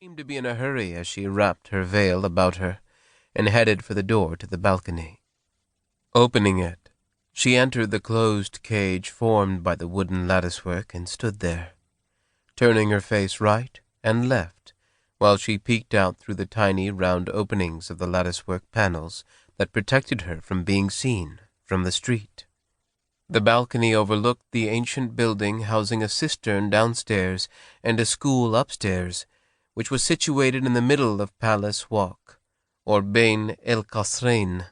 Seemed to be in a hurry as she wrapped her veil about her and headed for the door to the balcony. Opening it, she entered the closed cage formed by the wooden latticework and stood there, turning her face right and left while she peeked out through the tiny round openings of the latticework panels that protected her from being seen from the street. The balcony overlooked the ancient building housing a cistern downstairs and a school upstairs, which was situated in the middle of Palace Walk, or Bain el Qasrain.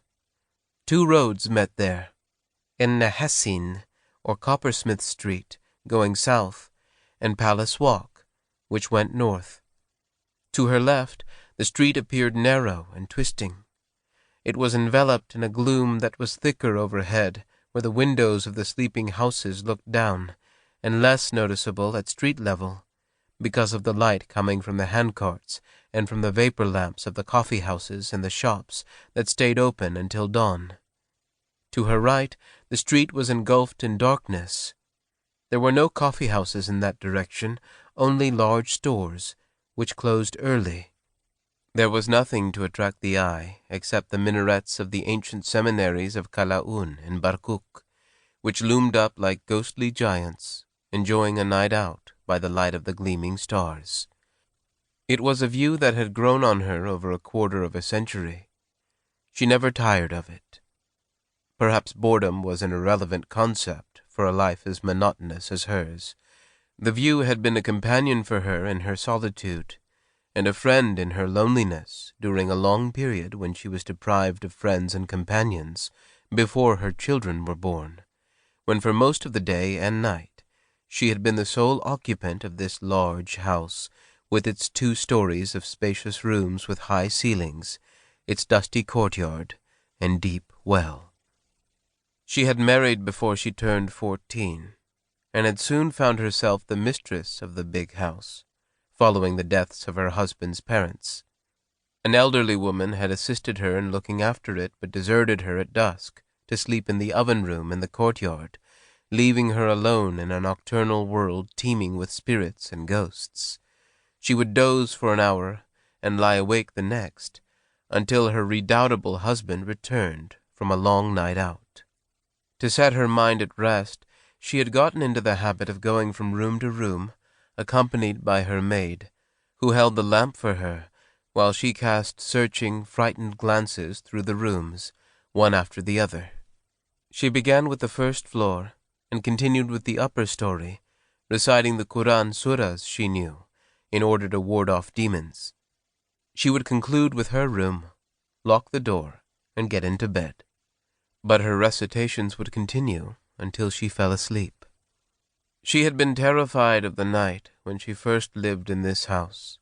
Two roads met there, En Nahassin, or Coppersmith Street, going south, and Palace Walk, which went north. To her left, the street appeared narrow and twisting. It was enveloped in a gloom that was thicker overhead, where the windows of the sleeping houses looked down, and less noticeable at street level, because of the light coming from the handcarts and from the vapor lamps of the coffee houses and the shops that stayed open until dawn. To her right, the street was engulfed in darkness. There were no coffee houses in that direction, only large stores, which closed early. There was nothing to attract the eye except the minarets of the ancient seminaries of Kalaun and Barkuk, which loomed up like ghostly giants, enjoying a night out by the light of the gleaming stars. It was a view that had grown on her over a quarter of a century. She never tired of it. Perhaps boredom was an irrelevant concept for a life as monotonous as hers. The view had been a companion for her in her solitude, and a friend in her loneliness during a long period when she was deprived of friends and companions before her children were born, when for most of the day and night she had been the sole occupant of this large house, with its 2 stories of spacious rooms with high ceilings, its dusty courtyard, and deep well. She had married before she turned 14, and had soon found herself the mistress of the big house, following the deaths of her husband's parents. An elderly woman had assisted her in looking after it, but deserted her at dusk to sleep in the oven-room in the courtyard, leaving her alone in a nocturnal world teeming with spirits and ghosts. She would doze for an hour and lie awake the next, until her redoubtable husband returned from a long night out. To set her mind at rest, she had gotten into the habit of going from room to room, accompanied by her maid, who held the lamp for her, while she cast searching, frightened glances through the rooms, one after the other. She began with the first floor, and continued with the upper story, reciting the Quran surahs she knew, in order to ward off demons. She would conclude with her room, lock the door, and get into bed. But her recitations would continue until she fell asleep. She had been terrified of the night when she first lived in this house.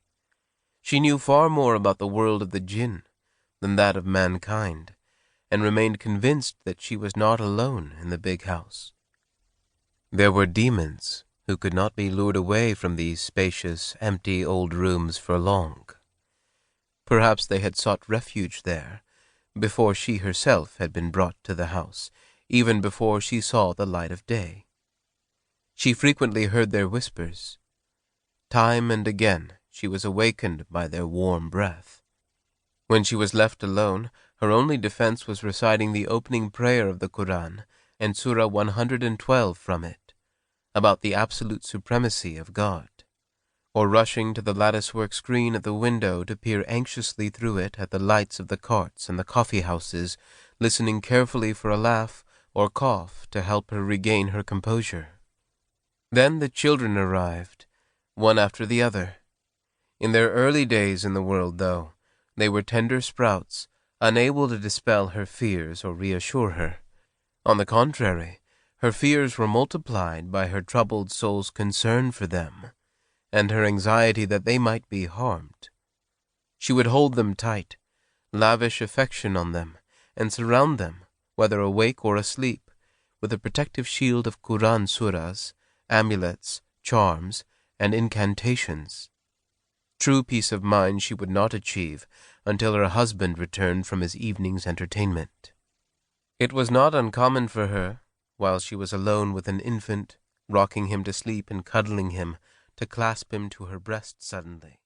She knew far more about the world of the jinn than that of mankind, and remained convinced that she was not alone in the big house. There were demons who could not be lured away from these spacious, empty old rooms for long. Perhaps they had sought refuge there before she herself had been brought to the house, even before she saw the light of day. She frequently heard their whispers. Time and again she was awakened by their warm breath. When she was left alone, her only defense was reciting the opening prayer of the Quran and Surah 112 from it, about the absolute supremacy of God, or rushing to the latticework screen at the window to peer anxiously through it at the lights of the carts and the coffee houses, listening carefully for a laugh or cough to help her regain her composure. Then the children arrived, one after the other. In their early days in the world, though, they were tender sprouts, unable to dispel her fears or reassure her. On the contrary, her fears were multiplied by her troubled soul's concern for them, and her anxiety that they might be harmed. She would hold them tight, lavish affection on them, and surround them, whether awake or asleep, with a protective shield of Quran surahs, amulets, charms, and incantations. True peace of mind she would not achieve until her husband returned from his evening's entertainment. It was not uncommon for her, while she was alone with an infant, rocking him to sleep and cuddling him, to clasp him to her breast suddenly,